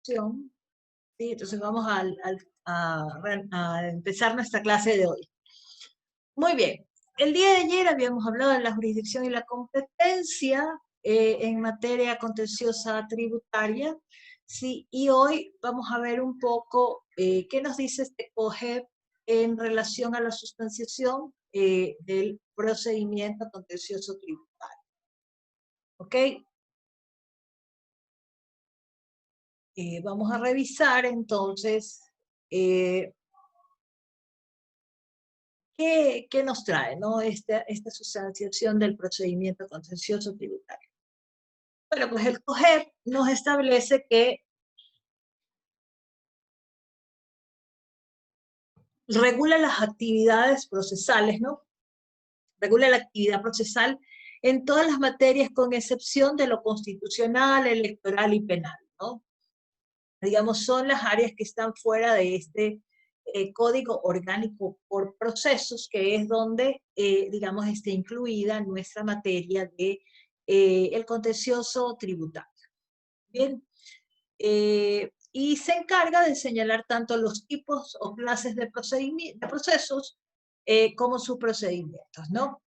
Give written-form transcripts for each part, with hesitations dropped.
¿Sí? Entonces vamos a empezar nuestra clase de hoy. Muy bien. El día de ayer habíamos hablado de la jurisdicción y la competencia en materia contenciosa tributaria, ¿sí? Y hoy vamos a ver un poco qué nos dice este COGEP en relación a la sustanciación del procedimiento contencioso tributario. ¿Ok? Vamos a revisar entonces ¿qué nos trae, ¿no? Esta sustanciación del procedimiento contencioso tributario. Bueno, pues el COGEP nos establece que regula las actividades procesales, ¿no? Regula la actividad procesal en todas las materias con excepción de lo constitucional, electoral y penal, ¿no? Digamos, son las áreas que están fuera de este código orgánico por procesos, que es donde, digamos, está incluida nuestra materia de el contencioso tributario. Bien, y se encarga de señalar tanto los tipos o clases de procesos como sus procedimientos, ¿no?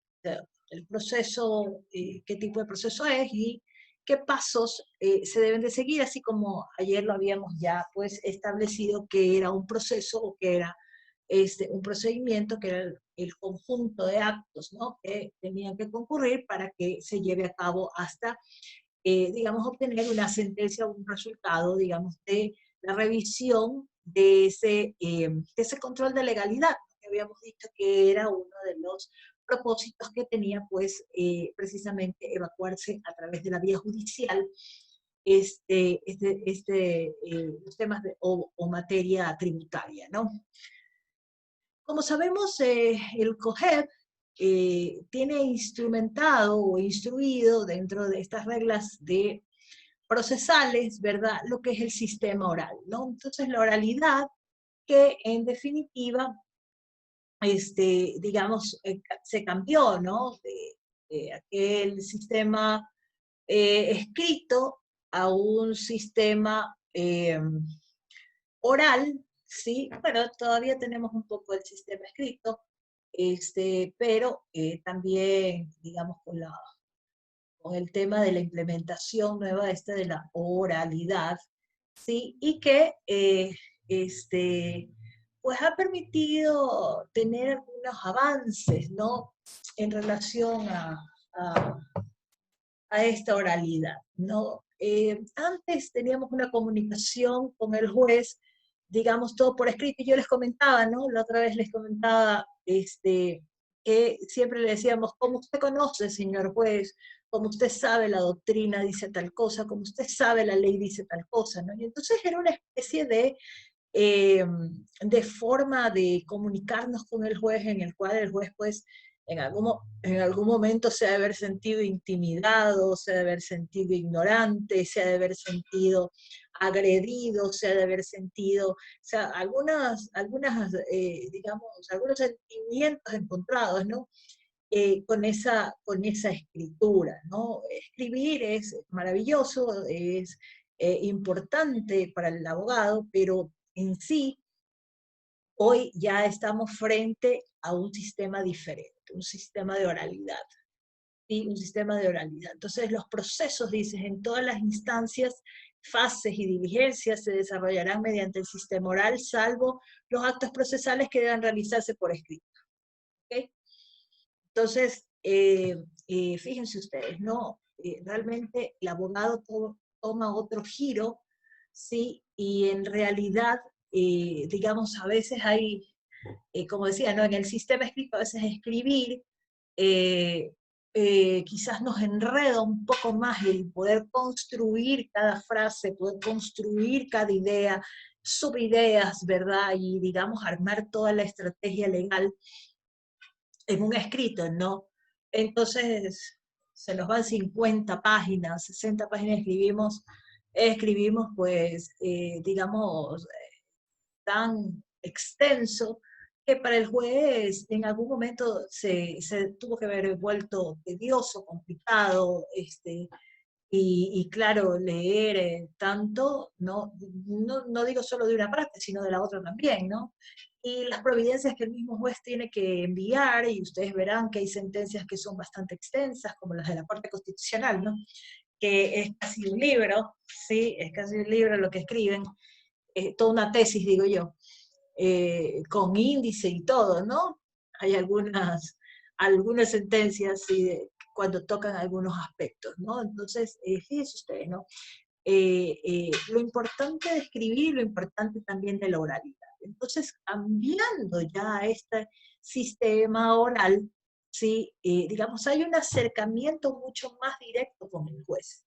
El proceso, qué tipo de proceso es y qué pasos se deben de seguir, así como ayer lo habíamos ya pues establecido que era un proceso o que era un procedimiento, que era el conjunto de actos, ¿no? Que tenían que concurrir para que se lleve a cabo hasta digamos, obtener una sentencia o un resultado, digamos, de la revisión de ese control de legalidad, que habíamos dicho que era uno de los propósitos que tenía, pues, precisamente evacuarse a través de la vía judicial los temas o materia tributaria, ¿no? Como sabemos, el COGEP tiene instrumentado o instruido dentro de estas reglas de procesales, ¿verdad? Lo que es el sistema oral, ¿no? Entonces, la oralidad, que en definitiva, digamos, se cambió, ¿no? De aquel sistema escrito a un sistema oral, ¿sí? Bueno, todavía tenemos un poco el sistema escrito, pero también, digamos, con el tema de la implementación nueva de la oralidad, ¿sí? Y que pues ha permitido tener algunos avances, ¿no? En relación a, a esta oralidad, ¿no? Antes teníamos una comunicación con el juez, digamos, todo por escrito, y yo les comentaba, ¿no? La otra vez les comentaba, que siempre le decíamos, como usted conoce, señor juez, como usted sabe la doctrina dice tal cosa, como usted sabe la ley dice tal cosa, ¿no? Y entonces era una especie de forma de comunicarnos con el juez, en el cual el juez pues en algún momento se ha de haber sentido intimidado, se ha de haber sentido ignorante, se ha de haber sentido agredido, se ha de haber sentido, o sea, digamos, algunos sentimientos encontrados, ¿no? Con esa escritura, ¿no? Escribir es maravilloso, es importante para el abogado, pero en sí, hoy ya estamos frente a un sistema diferente, un sistema de oralidad, ¿sí? Un sistema de oralidad. Entonces, los procesos, dices, en todas las instancias, fases y diligencias se desarrollarán mediante el sistema oral, salvo los actos procesales que deban realizarse por escrito. ¿Okay? Entonces, fíjense ustedes, ¿no? Realmente el abogado toma otro giro, ¿sí? Y en realidad, digamos, a veces hay, como decía, ¿no? En el sistema escrito, a veces escribir eh, quizás nos enreda un poco más el poder construir cada frase, poder construir cada idea, subideas, ¿verdad? Y, digamos, armar toda la estrategia legal en un escrito, ¿no? Entonces, se nos van 50 páginas, 60 páginas escribimos pues, digamos, tan extenso que para el juez en algún momento se tuvo que haber vuelto tedioso, complicado, Y claro, leer tanto, no digo solo de una parte, sino de la otra también, ¿no? Y las providencias que el mismo juez tiene que enviar, y ustedes verán que hay sentencias que son bastante extensas, como las de la Corte Constitucional, ¿no? Que es casi un libro, ¿sí? Es casi un libro lo que escriben, toda una tesis, digo yo, con índice y todo, ¿no? Hay algunas sentencias, sí, cuando tocan algunos aspectos, ¿no? Entonces, fíjense ustedes, ¿no? Lo importante de escribir, lo importante también de la oralidad. Entonces, cambiando ya este sistema oral, ¿sí? Digamos, hay un acercamiento mucho más directo con el juez.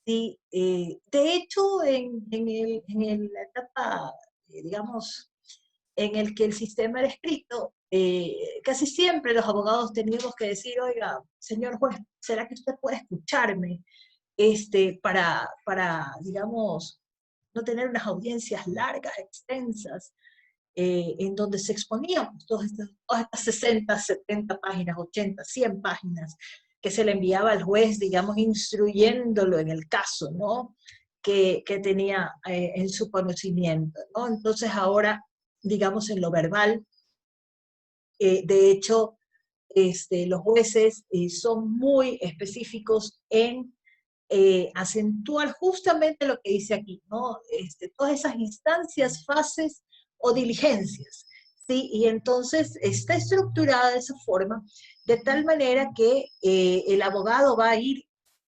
¿Sí? De hecho, la etapa, digamos, en el que el sistema era escrito, casi siempre los abogados teníamos que decir, oiga, señor juez, ¿será que usted puede escucharme? Digamos, no tener unas audiencias largas, extensas, en donde se exponían pues, todas estas 60, 70 páginas, 80, 100 páginas, que se le enviaba al juez, digamos, instruyéndolo en el caso, ¿no? Que tenía en su conocimiento, ¿no? Entonces ahora, digamos, en lo verbal, de hecho, los jueces son muy específicos en acentuar justamente lo que dice aquí, ¿no? Todas esas instancias, fases o diligencias, ¿sí? Y entonces está estructurada de esa forma, de tal manera que el abogado va a ir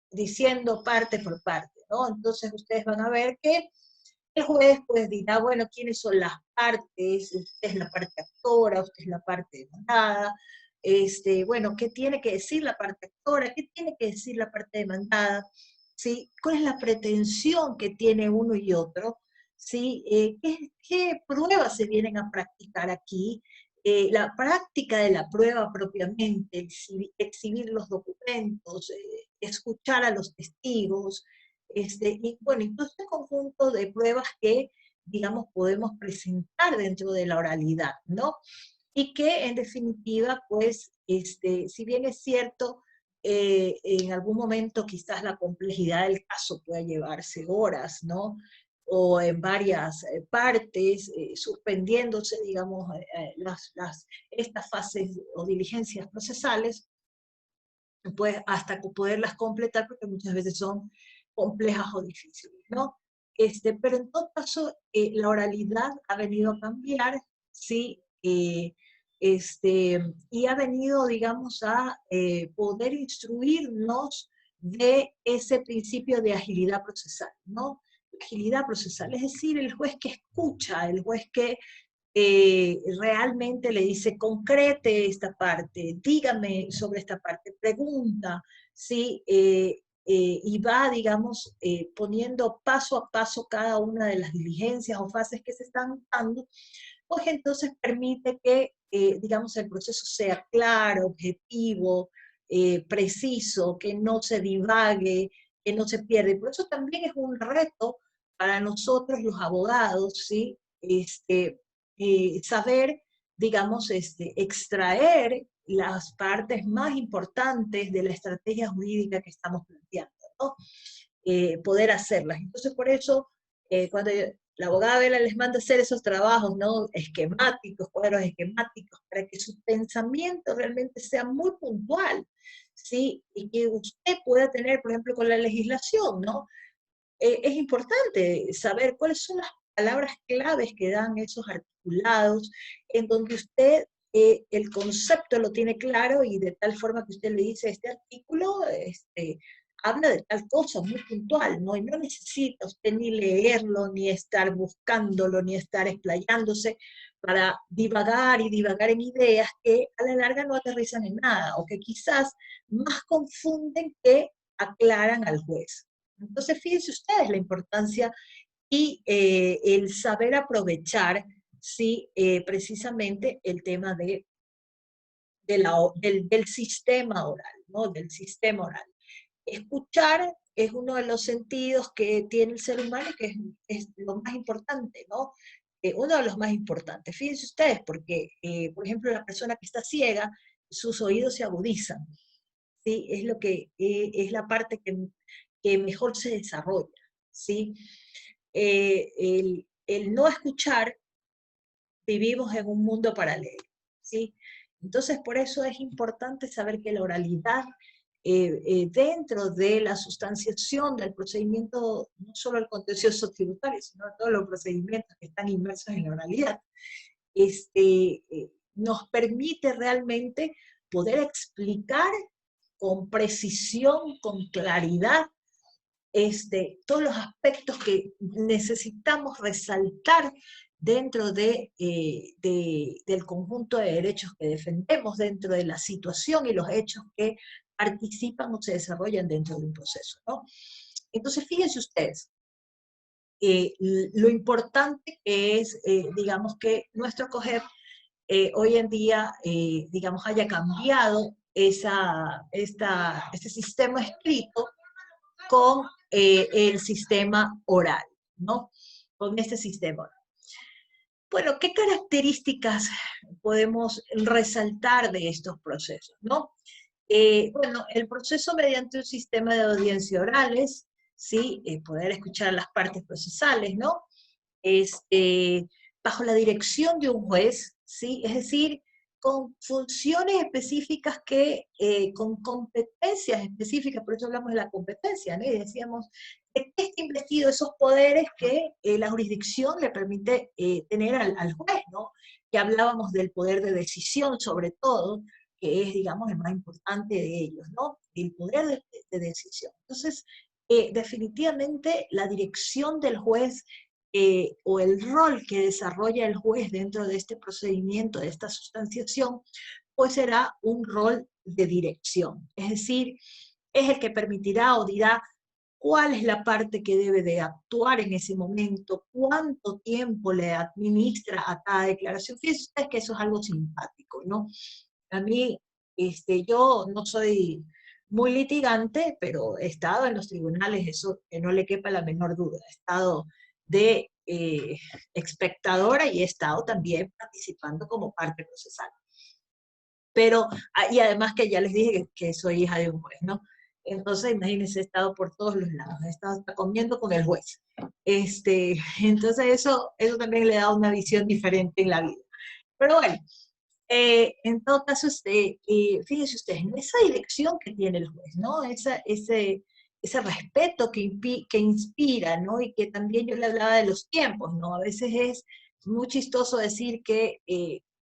diciendo parte por parte, ¿no? Entonces ustedes van a ver que el juez pues dirá, bueno, ¿quiénes son las partes? Usted es la parte actora, usted es la parte demandada, bueno, ¿qué tiene que decir la parte actora? ¿Qué tiene que decir la parte demandada? ¿Sí? ¿Cuál es la pretensión que tiene uno y otro? ¿Sí? ¿Qué pruebas se vienen a practicar aquí? La práctica de la prueba propiamente, exhibir los documentos, escuchar a los testigos, y bueno, y todo este conjunto de pruebas que, digamos, podemos presentar dentro de la oralidad, ¿no? Y que en definitiva, pues, si bien es cierto, en algún momento quizás la complejidad del caso pueda llevarse horas, ¿no? O en varias partes, suspendiéndose, digamos, estas fases o diligencias procesales, pues hasta poderlas completar, porque muchas veces son complejas o difíciles, ¿no? Pero en todo caso, la oralidad ha venido a cambiar, ¿sí? Y ha venido, digamos, a poder instruirnos de ese principio de agilidad procesal, ¿no? Agilidad procesal, es decir, el juez que escucha, el juez que realmente le dice, concrete esta parte, dígame sobre esta parte, pregunta, ¿sí? Y va, digamos, poniendo paso a paso cada una de las diligencias o fases que se están dando, pues entonces permite que, digamos, el proceso sea claro, objetivo, preciso, que no se divague, que no se pierda. Y por eso también es un reto para nosotros los abogados, ¿sí? Saber, digamos, extraer las partes más importantes de la estrategia jurídica que estamos planteando, ¿no? Poder hacerlas. Entonces, por eso, cuando la abogada Vela les manda hacer esos trabajos, ¿no? Esquemáticos, cuadros esquemáticos, para que su pensamiento realmente sea muy puntual, ¿sí? Y que usted pueda tener, por ejemplo, con la legislación, ¿no? Es importante saber cuáles son las palabras claves que dan esos articulados, en donde usted el concepto lo tiene claro y de tal forma que usted le dice, este artículo habla de tal cosa muy puntual, ¿no? Y no necesita usted ni leerlo, ni estar buscándolo, ni estar explayándose para divagar y divagar en ideas que a la larga no aterrizan en nada, o que quizás más confunden que aclaran al juez. Entonces, fíjense ustedes la importancia y el saber aprovechar, sí, precisamente el tema del sistema oral, ¿no? Del sistema oral. Escuchar es uno de los sentidos que tiene el ser humano, que es lo más importante, ¿no? Uno de los más importantes. Fíjense ustedes, porque, por ejemplo, la persona que está ciega, sus oídos se agudizan, ¿sí? Es la parte que mejor se desarrolla, ¿sí? El no escuchar, vivimos en un mundo paralelo, ¿sí? Entonces, por eso es importante saber que la oralidad, dentro de la sustanciación del procedimiento, no solo el contencioso tributario, sino todos los procedimientos que están inmersos en la oralidad, nos permite realmente poder explicar con precisión, con claridad, todos los aspectos que necesitamos resaltar dentro del conjunto de derechos que defendemos, dentro de la situación y los hechos que participan o se desarrollan dentro de un proceso, ¿no? Entonces, fíjense ustedes, lo importante que es, digamos, que nuestro COGEP hoy en día, digamos, haya cambiado este sistema escrito con el sistema oral, ¿no? Con este sistema oral. Bueno, ¿qué características podemos resaltar de estos procesos, no? Bueno, el proceso mediante un sistema de audiencia orales, ¿sí? Poder escuchar las partes procesales, ¿no? Bajo la dirección de un juez, ¿sí? Es decir, con funciones específicas con competencias específicas, por eso hablamos de la competencia, ¿no? Y decíamos, ¿de qué está investido esos poderes que la jurisdicción le permite tener al juez, ¿no? Que hablábamos del poder de decisión sobre todo, que es, digamos, el más importante de ellos, ¿no? El poder de decisión. Entonces, definitivamente la dirección del juez o el rol que desarrolla el juez dentro de este procedimiento, de esta sustanciación, pues será un rol de dirección. Es decir, es el que permitirá o dirá cuál es la parte que debe de actuar en ese momento, cuánto tiempo le administra a cada declaración. Fíjense ustedes que eso es algo simpático, ¿no? A mí, yo no soy muy litigante, pero he estado en los tribunales, eso que no le quepa la menor duda. He estado de espectadora y he estado también participando como parte procesal. Pero, y además que ya les dije que soy hija de un juez, ¿no? Entonces, imagínense, he estado por todos los lados, he estado hasta comiendo con el juez. Entonces, eso también le da una visión diferente en la vida. Pero bueno, en todo caso, fíjense ustedes, en esa dirección que tiene el juez, ¿no? Ese respeto que inspira, ¿no? Y que también yo le hablaba de los tiempos, ¿no? A veces es muy chistoso decir que,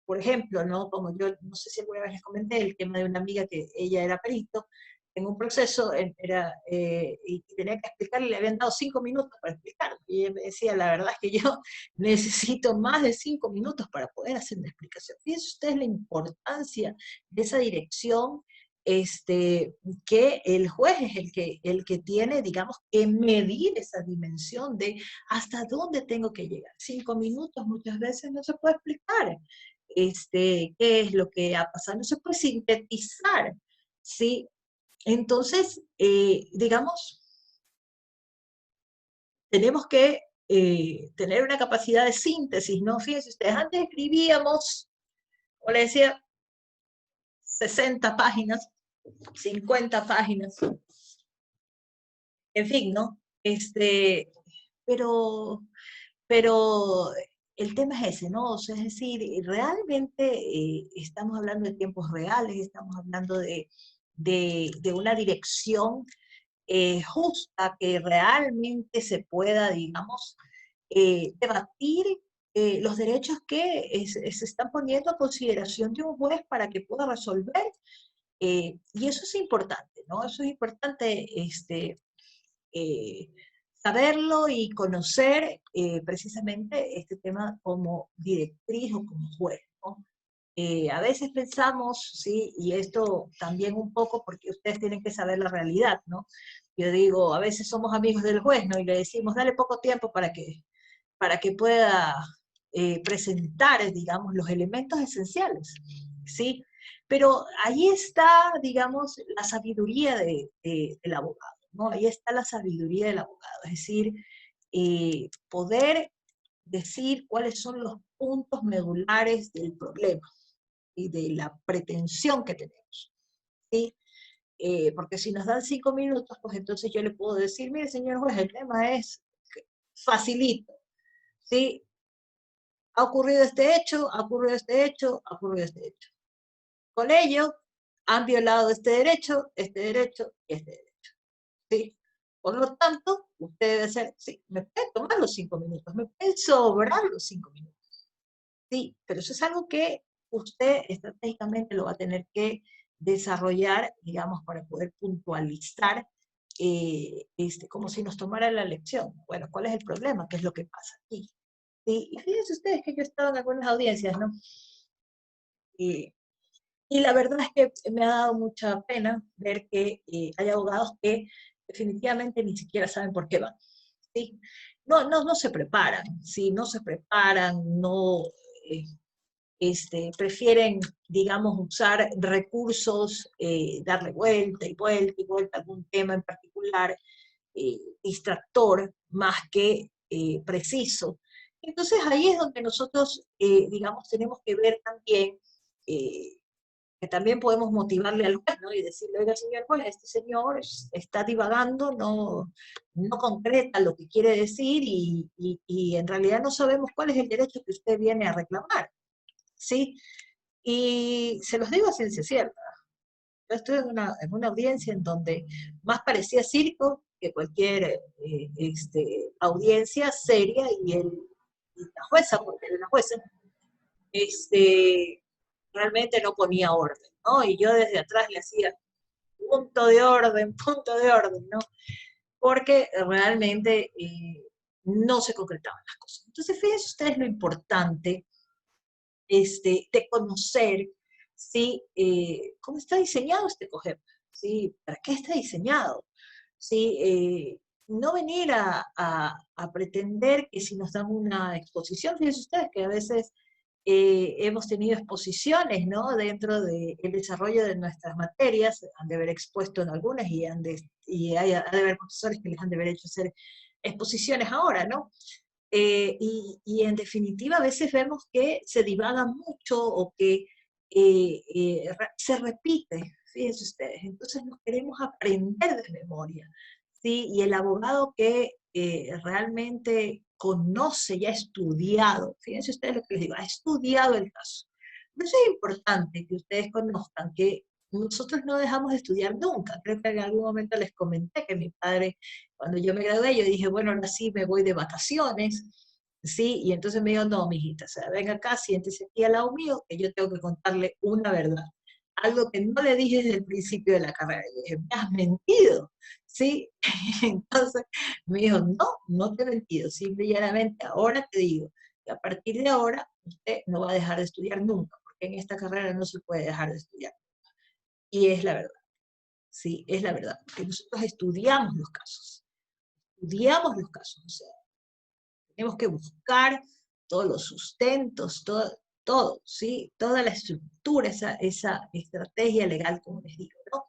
por ejemplo, ¿no? Como yo, no sé si alguna vez les comenté, el tema de una amiga que ella era perito, en un proceso y tenía que explicarle, le habían dado 5 minutos para explicar. Y ella me decía, la verdad es que yo necesito más de 5 minutos para poder hacer una explicación. Fíjense ustedes la importancia de esa dirección, que el juez es el que tiene, digamos, que medir esa dimensión de hasta dónde tengo que llegar. 5 minutos muchas veces no se puede explicar qué es lo que ha pasado, no se puede sintetizar, ¿sí? Entonces, digamos, tenemos que tener una capacidad de síntesis, ¿no? Fíjense ustedes, antes escribíamos, como les decía, 60 páginas, 50 páginas, en fin, ¿no? Pero, pero el tema es ese, ¿no? O sea, es decir, realmente estamos hablando de tiempos reales, estamos hablando de una dirección justa, que realmente se pueda, digamos, debatir los derechos que se están poniendo a consideración de un juez para que pueda resolver. Y eso es importante, ¿no? Eso es importante eh, saberlo y conocer precisamente este tema como directriz o como juez, ¿no? A veces pensamos, sí, y esto también un poco porque ustedes tienen que saber la realidad, ¿no? Yo digo, a veces somos amigos del juez, ¿no? Y le decimos, dale poco tiempo para que pueda presentar, digamos, los elementos esenciales, ¿sí? Pero ahí está, digamos, la sabiduría del abogado, ¿no? Ahí está la sabiduría del abogado, es decir, poder decir cuáles son los puntos medulares del problema y de la pretensión que tenemos, ¿sí? porque si nos dan 5 minutos, pues entonces yo le puedo decir, mire señor juez, el tema es facilito, ¿sí? Ha ocurrido este hecho, ha ocurrido este hecho, ha ocurrido este hecho. Con ello, han violado este derecho y este derecho, ¿sí? Por lo tanto, usted debe ser, sí, me puede tomar los 5 minutos, me pueden sobrar los 5 minutos, sí, pero eso es algo que usted estratégicamente lo va a tener que desarrollar, digamos, para poder puntualizar, como si nos tomara la lección. Bueno, ¿cuál es el problema? ¿Qué es lo que pasa aquí? Sí, y fíjense ustedes que yo he estado en algunas audiencias, ¿no? Y, y la verdad es que me ha dado mucha pena ver que hay abogados que definitivamente ni siquiera saben por qué van, ¿sí? No se preparan, ¿sí? No se preparan, no, eh, prefieren, digamos, usar recursos, darle vuelta y vuelta y vuelta a algún tema en particular, distractor más que preciso. Entonces ahí es donde nosotros, digamos, tenemos que ver también, eh, que también podemos motivarle al juez, ¿no? Y decirle, oiga, señor juez, este señor está divagando, no concreta lo que quiere decir y en realidad no sabemos cuál es el derecho que usted viene a reclamar, ¿sí? Y se los digo a ciencia cierta. Yo estuve en una audiencia en donde más parecía circo que cualquier audiencia seria y la jueza, porque era una jueza, este, realmente no ponía orden, ¿no? Y yo desde atrás le hacía punto de orden, ¿no? Porque realmente no se concretaban las cosas. Entonces, fíjense ustedes lo importante de conocer, ¿sí? Cómo está diseñado este COGEP, ¿sí? ¿Para qué está diseñado? ¿Sí? No venir a pretender que si nos dan una exposición, fíjense ustedes que a veces hemos tenido exposiciones, ¿no? Dentro del desarrollo de nuestras materias, han de haber expuesto en algunas ha de haber profesores que les han de haber hecho hacer exposiciones ahora, ¿no? Y en definitiva, a veces vemos que se divaga mucho o que se repite, fíjense ustedes. Entonces nos queremos aprender de memoria, ¿sí? Y el abogado que realmente conoce y ha estudiado, fíjense ustedes lo que les digo, ha estudiado el caso. Por eso es importante que ustedes conozcan que nosotros no dejamos de estudiar nunca. Creo que en algún momento les comenté que mi padre, cuando yo me gradué, yo dije, bueno, ahora sí me voy de vacaciones, ¿sí? Y entonces me dijo, no, mijita, o sea, venga acá, siéntese aquí al lado mío, que yo tengo que contarle una verdad. Algo que no le dije desde el principio de la carrera. Yo dije, me has mentido, ¿sí? Entonces me dijo, no te he mentido, simple y llanamente ahora te digo que a partir de ahora usted no va a dejar de estudiar nunca, porque en esta carrera no se puede dejar de estudiar. Y es la verdad, sí, es la verdad, porque nosotros estudiamos los casos, o sea, tenemos que buscar todos los sustentos, todo, ¿sí? Toda la estructura, esa estrategia legal, como les digo, ¿no?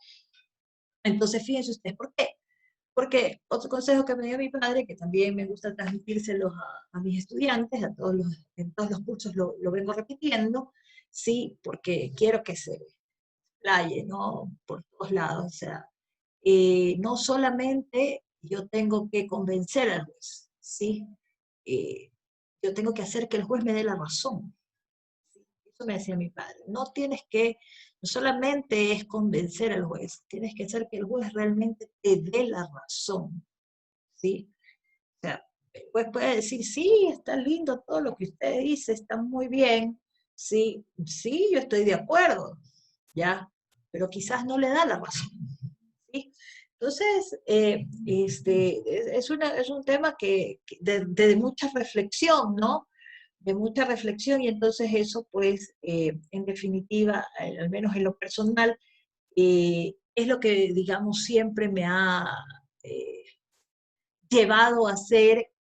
Entonces, fíjense ustedes, ¿por qué? Porque otro consejo que me dio mi padre, que también me gusta transmitírselos a mis estudiantes, en todos los cursos lo vengo repitiendo, sí, porque quiero que se explaye, ¿no? Por todos lados, o sea, no solamente yo tengo que convencer al juez, ¿sí? Eh, yo tengo que hacer que el juez me dé la razón. Eso me decía mi padre. No solamente es convencer al juez, tienes que hacer que el juez realmente te dé la razón, ¿sí? O sea, el juez puede decir, sí, está lindo todo lo que usted dice, está muy bien, sí, sí, yo estoy de acuerdo, ¿ya? Pero quizás no le da la razón, ¿sí? Entonces, es un tema que de mucha reflexión, ¿no? De mucha reflexión y entonces eso, pues, en definitiva, al menos en lo personal, es lo que, digamos, siempre me ha eh, llevado a ser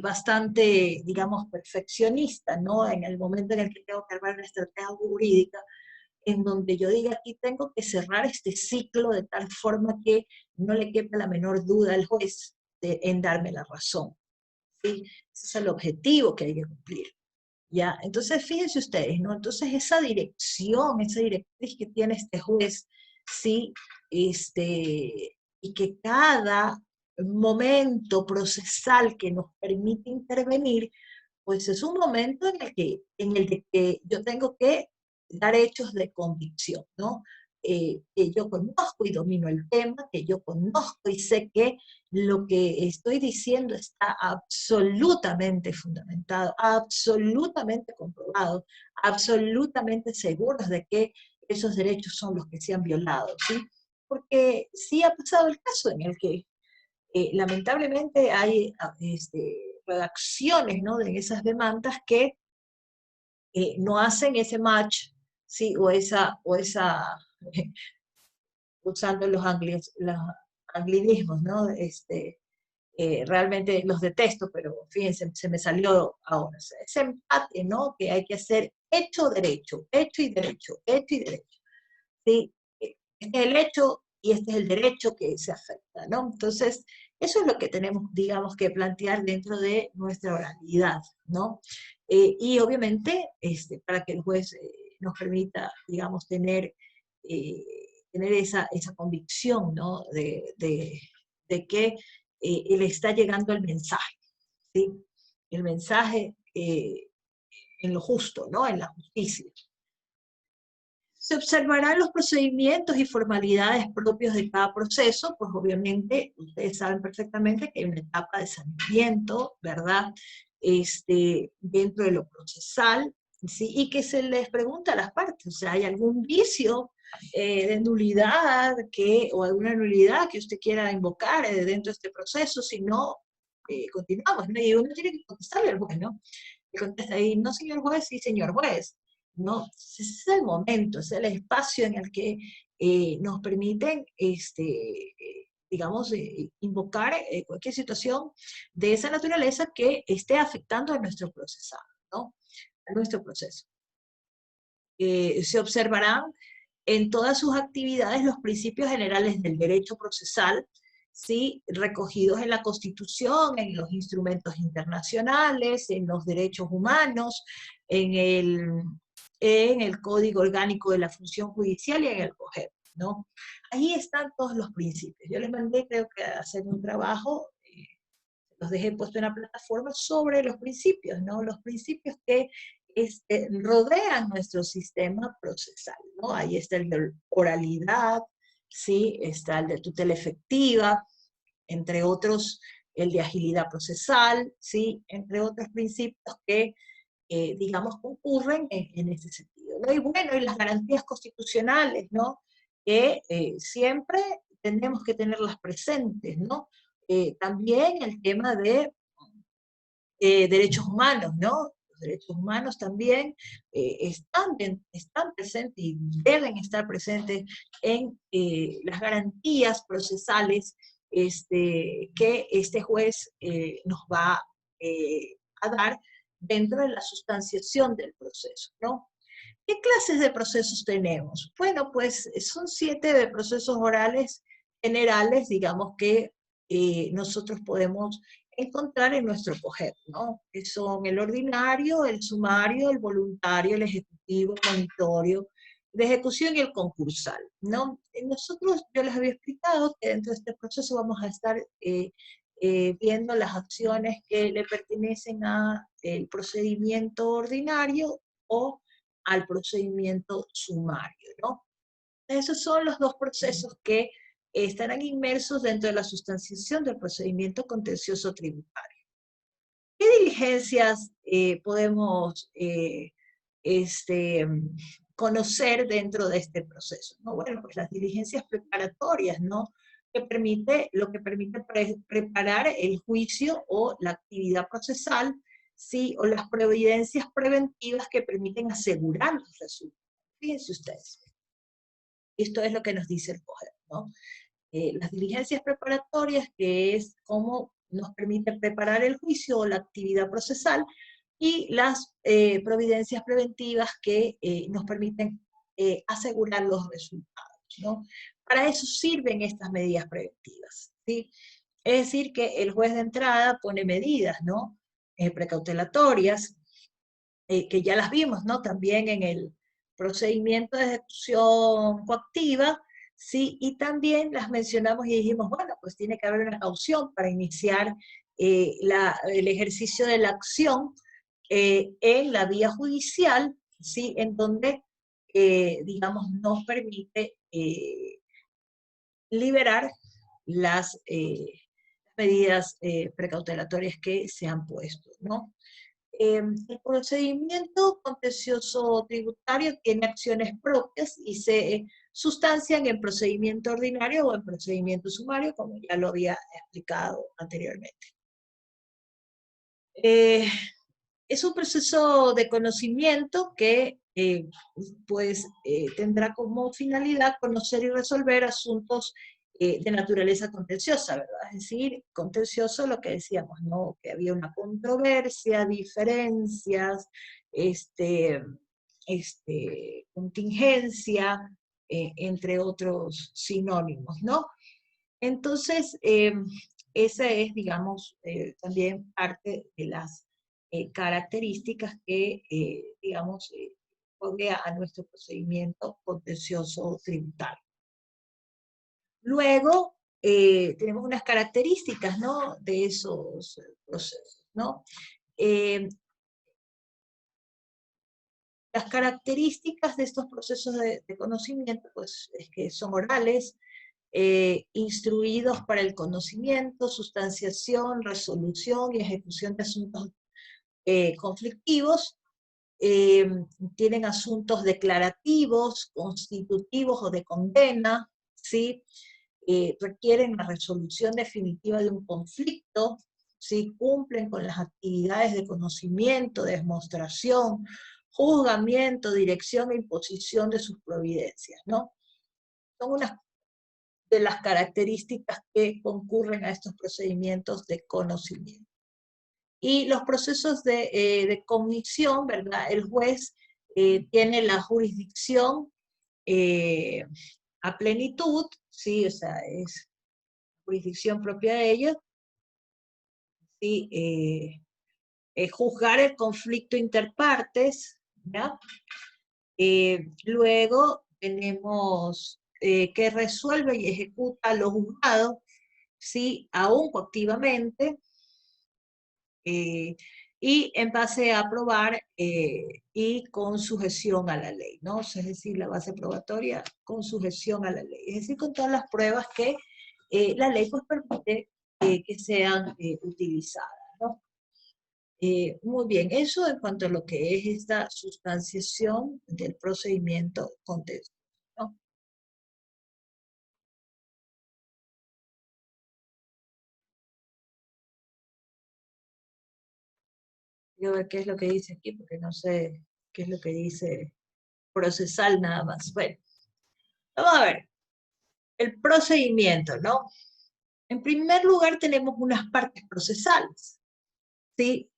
bastante, digamos, perfeccionista, ¿no? En el momento en el que tengo que armar una estrategia jurídica, en donde yo diga, aquí tengo que cerrar este ciclo de tal forma que no le quepa la menor duda al juez en darme la razón, ¿sí? Ese es el objetivo que hay que cumplir. ¿Ya? Entonces, fíjense ustedes, ¿no? Entonces, esa dirección, esa directriz que tiene este juez, ¿sí? Y que cada momento procesal que nos permite intervenir, pues es un momento en el que yo tengo que dar hechos de convicción, ¿no? Que yo conozco y domino el tema, que yo conozco y sé que lo que estoy diciendo está absolutamente fundamentado, absolutamente comprobado, absolutamente seguros de que esos derechos son los que se han violado, ¿sí? Porque sí ha pasado el caso en el que lamentablemente hay redacciones, ¿no?, de esas demandas que no hacen ese match, ¿sí? Usando los anglicismos, ¿no? Realmente los detesto, pero fíjense, se me salió ahora. Ese empate, ¿no?, que hay que hacer hecho, derecho, hecho y derecho, hecho y derecho. ¿Sí? Este es el hecho y este es el derecho que se afecta, ¿no? Entonces, eso es lo que tenemos, digamos, que plantear dentro de nuestra oralidad, ¿no? Y obviamente, para que el juez nos permita, digamos, eh, tener esa convicción, ¿no? De que le está llegando el mensaje, ¿sí? El mensaje en lo justo, ¿no? En la justicia. Se observarán los procedimientos y formalidades propios de cada proceso, pues obviamente ustedes saben perfectamente que hay una etapa de saneamiento, ¿verdad? Dentro de lo procesal, ¿sí? Y que se les pregunta a las partes, o sea, ¿hay algún vicio de nulidad o alguna nulidad que usted quiera invocar dentro de este proceso? Si no, continuamos, ¿no? Y uno tiene que contestarle al juez, ¿no? Y contesta ahí, no señor juez, sí señor juez. ¿No? Ese es el momento, es el espacio en el que nos permiten, digamos, invocar cualquier situación de esa naturaleza que esté afectando a nuestro procesado, ¿no? A nuestro proceso. Se observarán en todas sus actividades los principios generales del derecho procesal, ¿sí?, recogidos en la Constitución, en los instrumentos internacionales, en los derechos humanos, en el Código Orgánico de la Función Judicial y en el COGEP, ¿no? Ahí están todos los principios. Yo les mandé, creo que, a hacer un trabajo, los dejé puesto en la plataforma sobre los principios, ¿no? Los principios que rodean nuestro sistema procesal, ¿no? Ahí está el de oralidad, ¿sí? Está el de tutela efectiva, entre otros, el de agilidad procesal, ¿sí? Entre otros principios que, digamos, concurren en ese sentido, ¿no? Y bueno, y las garantías constitucionales, ¿no? Que siempre tenemos que tenerlas presentes, ¿no? También el tema de derechos humanos, ¿no? Los derechos humanos también están presentes y deben estar presentes en las garantías procesales que este juez nos va a dar dentro de la sustanciación del proceso, ¿no? ¿Qué clases de procesos tenemos? Bueno, pues son 7 de procesos orales generales, digamos, que nosotros podemos encontrar en nuestro COGEP, ¿no? Que son el ordinario, el sumario, el voluntario, el ejecutivo, el monitorio, de ejecución y el concursal, ¿no? Nosotros, yo les había explicado que dentro de este proceso vamos a estar viendo las acciones que le pertenecen al procedimiento ordinario o al procedimiento sumario, ¿no? Esos son los dos procesos que estarán inmersos dentro de la sustanciación del procedimiento contencioso tributario. ¿Qué diligencias podemos este, conocer dentro de este proceso? ¿No? Bueno, pues las diligencias preparatorias, ¿no? Lo que permite preparar el juicio o la actividad procesal, ¿sí? O las providencias preventivas que permiten asegurar los resultados. Fíjense ustedes, esto es lo que nos dice el COGEP, ¿no? Las diligencias preparatorias, que es cómo nos permite preparar el juicio o la actividad procesal, y las providencias preventivas que nos permiten asegurar los resultados, ¿no? Para eso sirven estas medidas preventivas, ¿sí? Es decir, que el juez de entrada pone medidas, ¿no? Precautelatorias, que ya las vimos, ¿no? También en el procedimiento de ejecución coactiva, ¿sí? Y también las mencionamos y dijimos, bueno, pues tiene que haber una caución para iniciar el ejercicio de la acción en la vía judicial, ¿sí? En donde, digamos, nos permite liberar las medidas precautelatorias que se han puesto, ¿no? El procedimiento contencioso tributario tiene acciones propias y se sustancian en procedimiento ordinario o en procedimiento sumario, como ya lo había explicado anteriormente. Es un proceso de conocimiento que tendrá como finalidad conocer y resolver asuntos de naturaleza contenciosa, ¿verdad? Es decir, contencioso lo que decíamos, ¿no? Que había una controversia, diferencias, este, contingencia, entre otros sinónimos, ¿no? Entonces, esa es, digamos, también parte de las características que, digamos, rodea a nuestro procedimiento contencioso tributario. Luego, tenemos unas características, ¿no?, de esos procesos, ¿no? Las características de estos procesos de conocimiento, pues, es que son orales, instruidos para el conocimiento, sustanciación, resolución y ejecución de asuntos conflictivos, eh, tienen asuntos declarativos, constitutivos o de condena, ¿sí? Requieren la resolución definitiva de un conflicto, ¿sí? Cumplen con las actividades de conocimiento, demostración, juzgamiento, dirección e imposición de sus providencias, ¿no? Son unas de las características que concurren a estos procedimientos de conocimiento. Y los procesos de cognición, ¿verdad? El juez tiene la jurisdicción eh, a plenitud, ¿sí? O sea, es jurisdicción propia de ellos, ¿sí? Juzgar el conflicto interpartes, ¿ya? Luego tenemos que resuelve y ejecuta lo juzgado, ¿sí? Aún coactivamente, y en base a aprobar y con sujeción a la ley, ¿no? Es decir, la base probatoria con sujeción a la ley. Es decir, con todas las pruebas que la ley pues permite que sean utilizadas, ¿no? Muy bien, eso en cuanto a lo que es esta sustanciación del procedimiento contencioso, ¿no? Quiero ver qué es lo que dice aquí, porque no sé qué es lo que dice procesal nada más. Bueno, vamos a ver. El procedimiento, ¿no? En primer lugar tenemos unas partes procesales, ¿sí?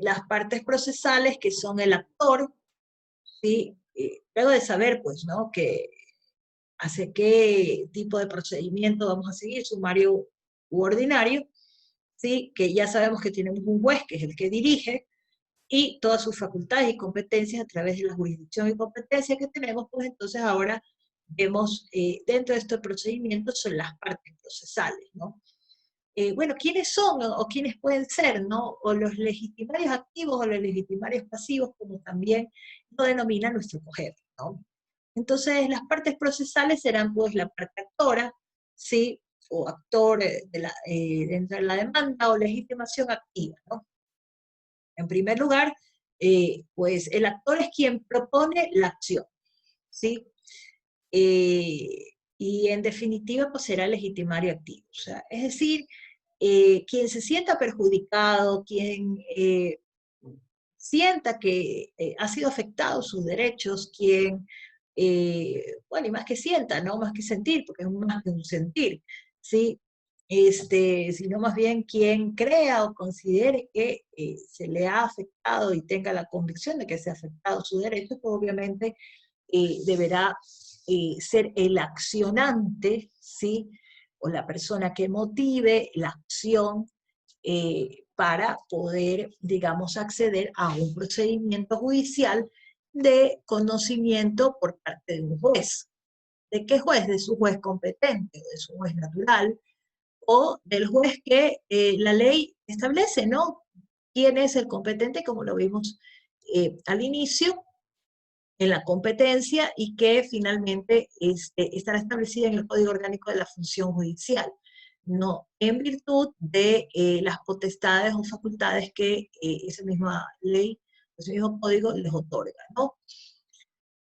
Las partes procesales que son el actor, ¿sí? Luego de saber, pues, ¿no? Que hacia qué tipo de procedimiento vamos a seguir, sumario u ordinario, ¿sí? Que ya sabemos que tenemos un juez que es el que dirige, y todas sus facultades y competencias a través de la jurisdicción y competencia que tenemos, pues entonces ahora vemos dentro de estos procedimientos son las partes procesales, ¿no? Bueno, ¿quiénes son o quiénes pueden ser, ¿no? O los legitimarios activos o los legitimarios pasivos, como también lo denomina nuestro COGEP, ¿no? Entonces, las partes procesales serán pues la parte actora, ¿sí? O actor dentro de la demanda o legitimación activa, ¿no? En primer lugar, pues el actor es quien propone la acción, ¿sí? Y en definitiva, pues será legitimario activo. O sea, es decir, quien se sienta perjudicado, quien sienta que ha sido afectado sus derechos, quien, bueno, y más que sienta, ¿no? Más que sentir, porque es más que un sentir, ¿sí? Sino más bien quien crea o considere que se le ha afectado y tenga la convicción de que se ha afectado su derecho, pues obviamente deberá ser el accionante, ¿sí? O la persona que motive la acción para poder, digamos, acceder a un procedimiento judicial de conocimiento por parte de un juez. ¿De qué juez? De su juez competente, o de su juez natural, o del juez que la ley establece, ¿no? ¿Quién es el competente? Como lo vimos al inicio, en la competencia y que finalmente estará establecida en el Código Orgánico de la Función Judicial, no en virtud de las potestades o facultades que esa misma ley, ese mismo código les otorga, ¿no?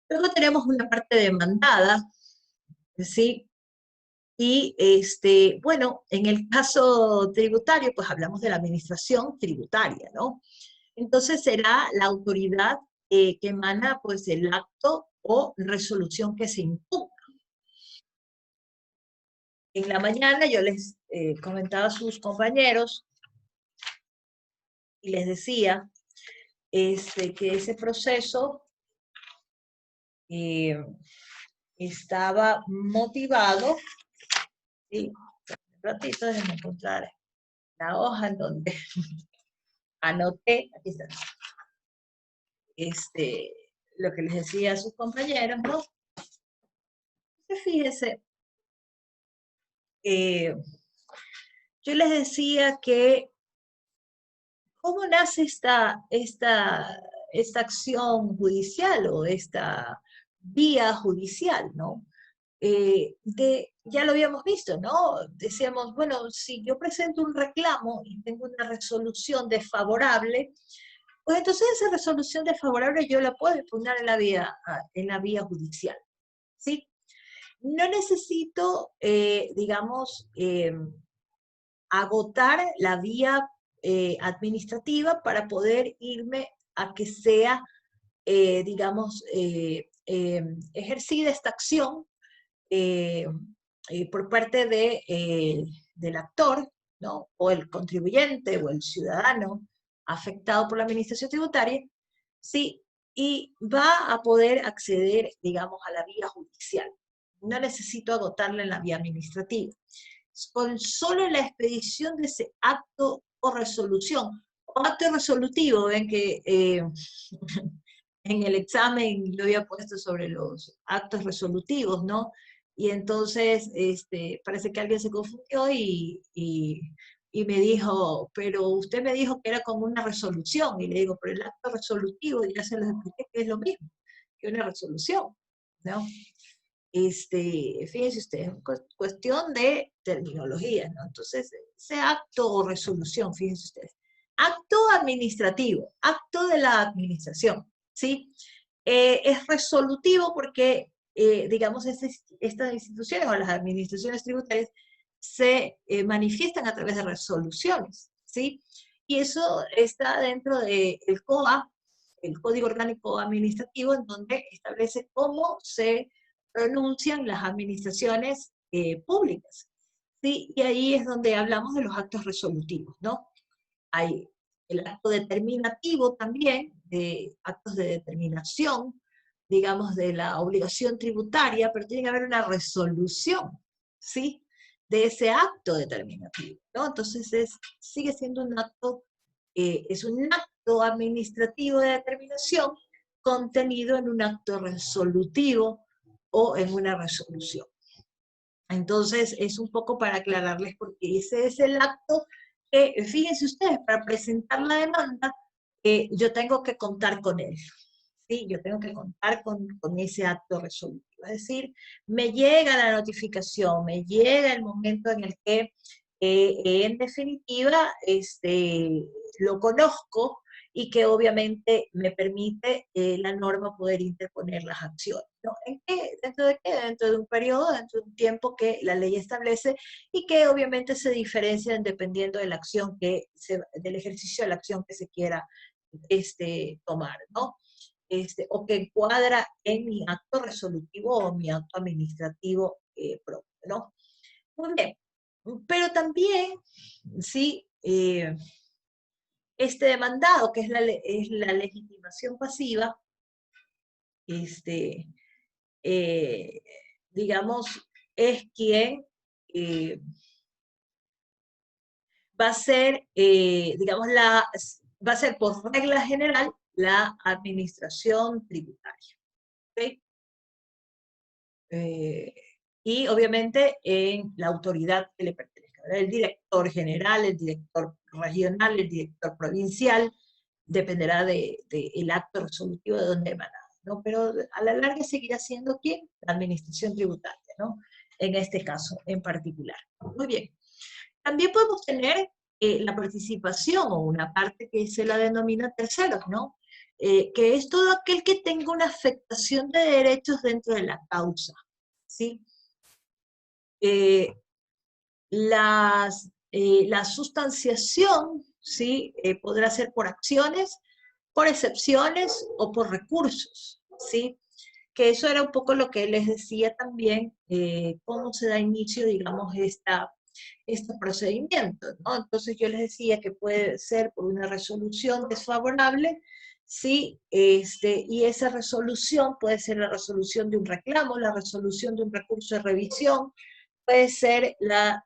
Luego tenemos una parte demandada, ¿sí? Y bueno, en el caso tributario, pues hablamos de la administración tributaria, ¿no? Entonces será la autoridad que emana pues el acto o resolución que se impugna. En la mañana yo les comentaba a sus compañeros y les decía que ese proceso eh, estaba motivado, ¿sí? Un ratito, déjenme encontrar la hoja en donde anoté, aquí está, lo que les decía a sus compañeros, ¿no? Fíjense, yo les decía que cómo nace esta acción judicial o esta vía judicial, ¿no? Ya lo habíamos visto, ¿no? Decíamos, bueno, si yo presento un reclamo y tengo una resolución desfavorable, pues entonces esa resolución desfavorable yo la puedo impugnar en la vía judicial, ¿sí? No necesito, digamos, agotar la vía administrativa para poder irme a que sea, digamos, ejercida esta acción eh, por parte del actor, ¿no? O el contribuyente o el ciudadano afectado por la administración tributaria, sí, y va a poder acceder, digamos, a la vía judicial. No necesito agotarla en la vía administrativa. Con solo la expedición de ese acto o resolución, o acto resolutivo, ven que en el examen yo había puesto sobre los actos resolutivos, ¿no? Y entonces parece que alguien se confundió y me dijo, pero usted me dijo que era como una resolución, y le digo, pero el acto resolutivo, ya se los expliqué que es lo mismo que una resolución, ¿no? Fíjense ustedes, cuestión de terminología, ¿no? Entonces, ese acto o resolución, fíjense ustedes, acto administrativo, acto de la administración, ¿sí? Es resolutivo porque, digamos, estas instituciones o las administraciones tributarias se manifiestan a través de resoluciones, ¿sí? Y eso está dentro del COA, el Código Orgánico Administrativo, en donde establece cómo se pronuncian las administraciones públicas, ¿sí? Y ahí es donde hablamos de los actos resolutivos, ¿no? Hay el acto determinativo también, de actos de determinación, digamos, de la obligación tributaria, pero tiene que haber una resolución, ¿sí? De ese acto determinativo, ¿no? Entonces sigue siendo un acto, es un acto administrativo de determinación contenido en un acto resolutivo o en una resolución. Entonces, es un poco para aclararles porque ese es el acto que, fíjense ustedes, para presentar la demanda, yo tengo que contar con él. ¿Sí? Yo tengo que contar con ese acto resolutivo. Es decir, me llega la notificación, me llega el momento en el que, en definitiva, lo conozco y que obviamente me permite la norma poder interponer las acciones, ¿no? ¿En qué? ¿Dentro de qué? Dentro de un periodo, dentro de un tiempo que la ley establece y que obviamente se diferencian dependiendo de la acción del ejercicio de la acción que se quiera tomar, ¿no? O que encuadra en mi acto resolutivo o mi acto administrativo propio, ¿no? Muy bien. Pero también, sí, este demandado, que es la legitimación pasiva, este, eh, digamos, es quien va a ser, digamos, va a ser por regla general la administración tributaria. ¿Okay? y obviamente en la autoridad que le pertenezca, ¿verdad? El director general, el director regional, el director provincial, dependerá del acto resolutivo de donde emanado, ¿no? Pero a la larga seguirá siendo ¿quién? La administración tributaria, ¿no? En este caso en particular. Muy bien. También podemos tener la participación o una parte que se la denomina terceros, ¿no? Que es todo aquel que tenga una afectación de derechos dentro de la causa, ¿sí? La sustanciación, ¿sí? Podrá ser por acciones, por excepciones o por recursos, ¿sí? Que eso era un poco lo que les decía también, cómo se da inicio, digamos, este procedimiento, ¿no? Entonces yo les decía que puede ser por una resolución desfavorable, sí, y esa resolución puede ser la resolución de un reclamo, la resolución de un recurso de revisión, puede ser la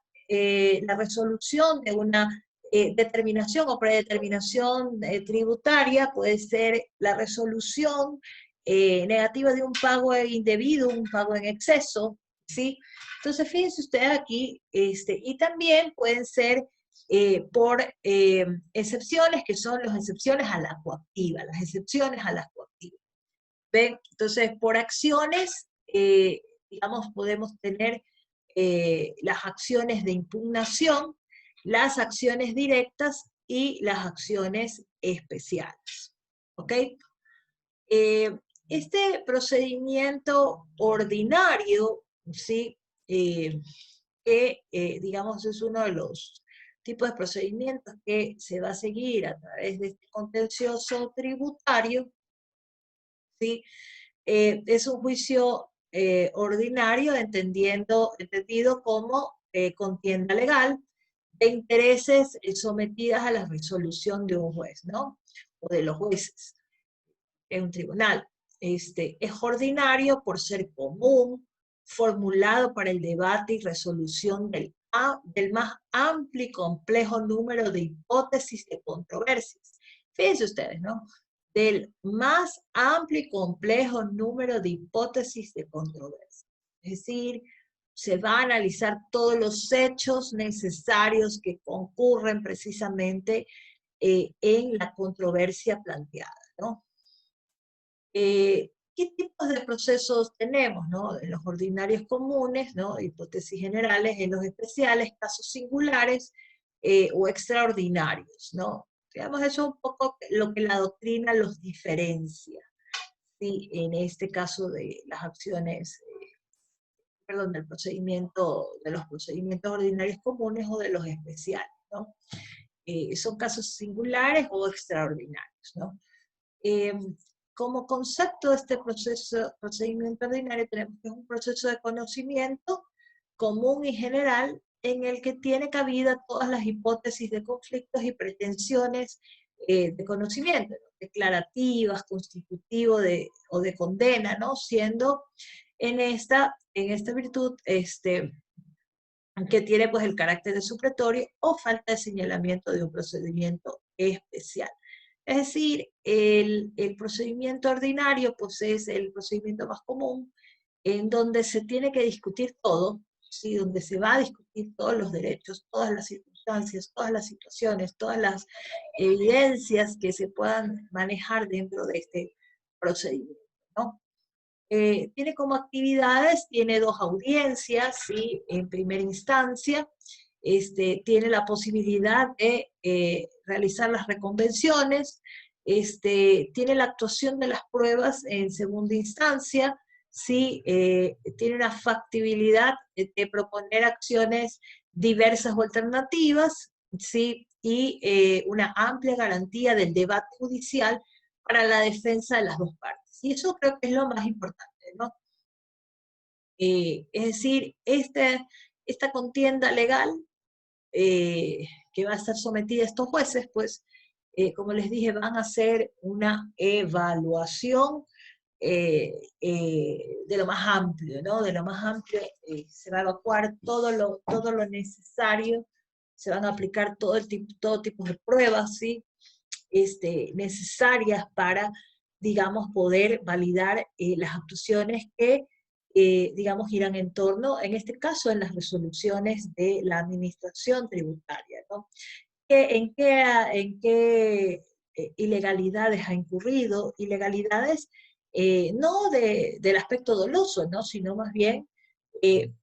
resolución de una determinación o predeterminación tributaria, puede ser la resolución negativa de un pago indebido, un pago en exceso, ¿sí? Entonces, fíjense ustedes aquí, y también pueden ser por excepciones, que son las excepciones a la coactiva, las excepciones a la coactiva. ¿Ven? Entonces, por acciones, digamos, podemos tener las acciones de impugnación, las acciones directas y las acciones especiales. ¿Ok? Eh, este procedimiento ordinario, ¿sí? Que, digamos, es uno de los tipos de procedimientos que se va a seguir a través de este contencioso tributario, ¿sí? Es un juicio ordinario, entendido como contienda legal de intereses sometidas a la resolución de un juez, ¿no? O de los jueces en un tribunal. Es ordinario por ser común, formulado para el debate y resolución del más amplio y complejo número de hipótesis de controversias. Fíjense ustedes, ¿no? Del más amplio y complejo número de hipótesis de controversia. Es decir, se va a analizar todos los hechos necesarios que concurren precisamente en la controversia planteada, ¿no? ¿Qué tipos de procesos tenemos, ¿no? En los ordinarios comunes, ¿no? Hipótesis generales, en los especiales, casos singulares o extraordinarios, ¿no? Digamos, eso es un poco lo que la doctrina los diferencia, ¿sí? En este caso de las acciones, perdón, del procedimiento, de los procedimientos ordinarios comunes o de los especiales, ¿no? Son casos singulares o extraordinarios, ¿no? Eh, como concepto de este procedimiento ordinario tenemos que es un proceso de conocimiento común y general en el que tiene cabida todas las hipótesis de conflictos y pretensiones de conocimiento, ¿no? Declarativas, constitutivo o de condena, ¿no? Siendo en esta virtud, que tiene pues el carácter de supletorio o falta de señalamiento de un procedimiento especial. Es decir, el procedimiento ordinario pues es el procedimiento más común en donde se tiene que discutir todo, ¿sí? Donde se va a discutir todos los derechos, todas las circunstancias, todas las situaciones, todas las evidencias que se puedan manejar dentro de este procedimiento, ¿no? Tiene como actividades, tiene dos audiencias, ¿sí? En primera instancia, tiene la posibilidad de realizar las reconvenciones, tiene la actuación de las pruebas en segunda instancia, ¿sí? Tiene una factibilidad de proponer acciones diversas o alternativas, ¿sí? Y una amplia garantía del debate judicial para la defensa de las dos partes. Y eso creo que es lo más importante, ¿no? Es decir, esta contienda legal que va a estar sometida a estos jueces, pues, como les dije, van a hacer una evaluación de lo más amplio, ¿no? De lo más amplio se va a evacuar todo lo necesario, se van a aplicar todo tipo de pruebas, ¿sí? Necesarias para, digamos, poder validar las actuaciones que digamos, giran en torno, en este caso, en las resoluciones de la administración tributaria, ¿no? ¿En qué ilegalidades ha incurrido? Ilegalidades no del aspecto doloso, ¿no? Sino más bien eh,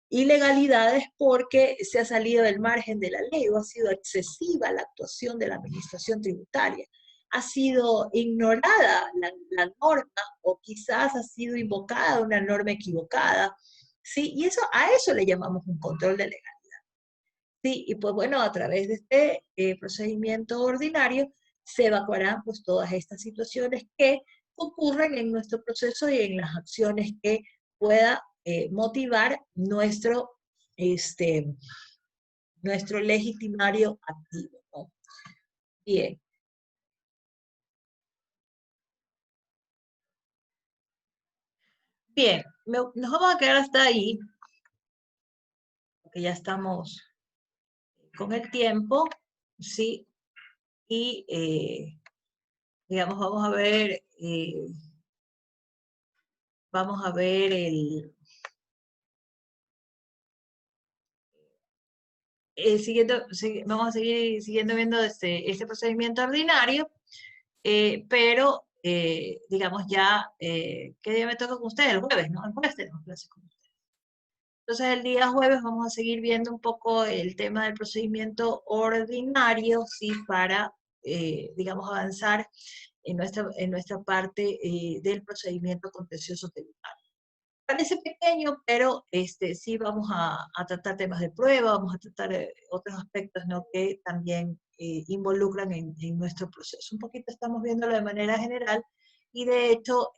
ilegalidades porque se ha salido del margen de la ley o ha sido excesiva la actuación de la administración tributaria. Ha sido ignorada la norma o quizás ha sido invocada una norma equivocada, ¿sí? Y eso, a eso le llamamos un control de legalidad. Sí, y pues bueno, a través de este procedimiento ordinario se evacuarán pues todas estas situaciones que ocurren en nuestro proceso y en las acciones que pueda motivar este, nuestro legitimario activo, ¿no? Bien, bien, nos vamos a quedar hasta ahí, porque ya estamos con el tiempo, ¿sí? Y, digamos, vamos a ver vamos a seguir siguiendo viendo este procedimiento ordinario, pero, digamos, ya, ¿qué día me toca con ustedes? El jueves, ¿no? El jueves tenemos clases con ustedes. Entonces, el día jueves vamos a seguir viendo un poco el tema del procedimiento ordinario, ¿sí? Para, digamos, avanzar en nuestra parte del procedimiento contencioso tributario. Parece pequeño, pero sí vamos a tratar temas de prueba, vamos a tratar otros aspectos, ¿no? Que también involucran en nuestro proceso. Un poquito estamos viéndolo de manera general y de hecho,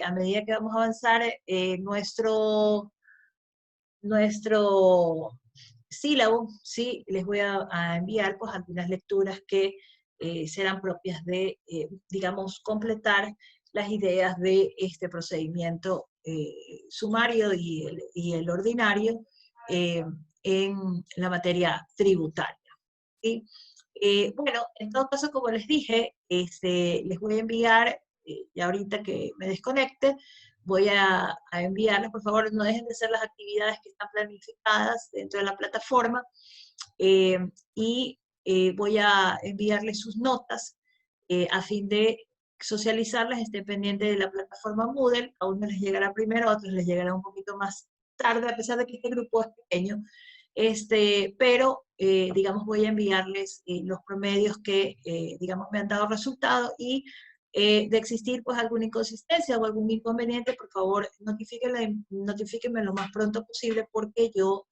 a medida que vamos a avanzar, nuestro sílabo, ¿sí? Les voy a enviar pues algunas lecturas que serán propias de, digamos, completar las ideas de este procedimiento sumario y el ordinario eh, en la materia tributaria, ¿sí? Bueno, en todo caso, como les dije, les voy a enviar, ya ahorita que me desconecte, voy a enviarles, por favor, no dejen de hacer las actividades que están planificadas dentro de la plataforma, eh, y voy a enviarles sus notas a fin de socializarlas, estén pendientes de la plataforma Moodle, a unos les llegará primero, a otros les llegará un poquito más tarde, a pesar de que este grupo es pequeño, pero, digamos, voy a enviarles los promedios que, digamos, me han dado resultado y de existir pues alguna inconsistencia o algún inconveniente, por favor, notifíquenme lo más pronto posible porque yo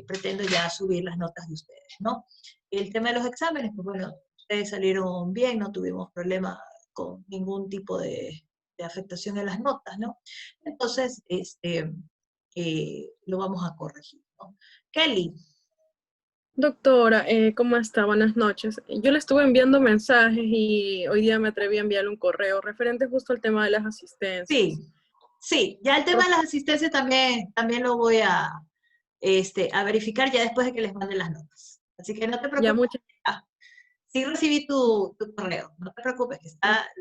pretendo ya subir las notas de ustedes, ¿no? El tema de los exámenes, pues bueno, ustedes salieron bien, no tuvimos problema con ningún tipo de afectación en las notas, ¿no? Entonces, lo vamos a corregir, ¿no? Kelly. Doctora, ¿cómo está? Buenas noches. Yo le estuve enviando mensajes y hoy día me atreví a enviarle un correo referente justo al tema de las asistencias. Sí, sí, ya el tema de las asistencias también lo voy a verificar ya después de que les mande las notas. Así que no te Ya preocupes. muchas. Sí recibí tu correo, no te preocupes, que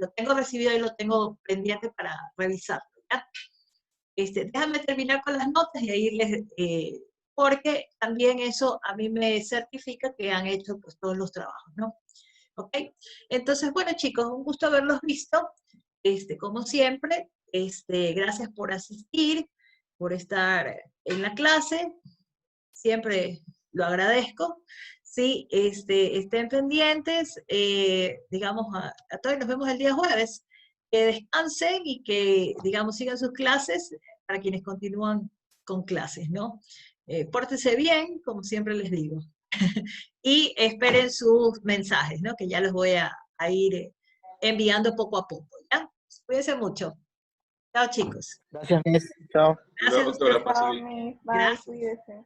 lo tengo recibido y lo tengo pendiente para revisarlo, ¿ya? Déjame terminar con las notas y ahí porque también eso a mí me certifica que han hecho pues todos los trabajos, ¿no? ¿Ok? Entonces, bueno chicos, un gusto haberlos visto, como siempre, gracias por asistir, por estar en la clase, siempre lo agradezco. Sí, estén pendientes, digamos, a todos nos vemos el día jueves. Que descansen y que, digamos, sigan sus clases para quienes continúan con clases, ¿no? Pórtense bien, como siempre les digo. Y esperen sus mensajes, ¿no? Que ya los voy a ir enviando poco a poco, ¿ya? Cuídense mucho. Chao, chicos. Gracias, Miss. Chao. Gracias a Doctora, ustedes. pase Chao, bien. Miss. Bye, Gracias. cuídese.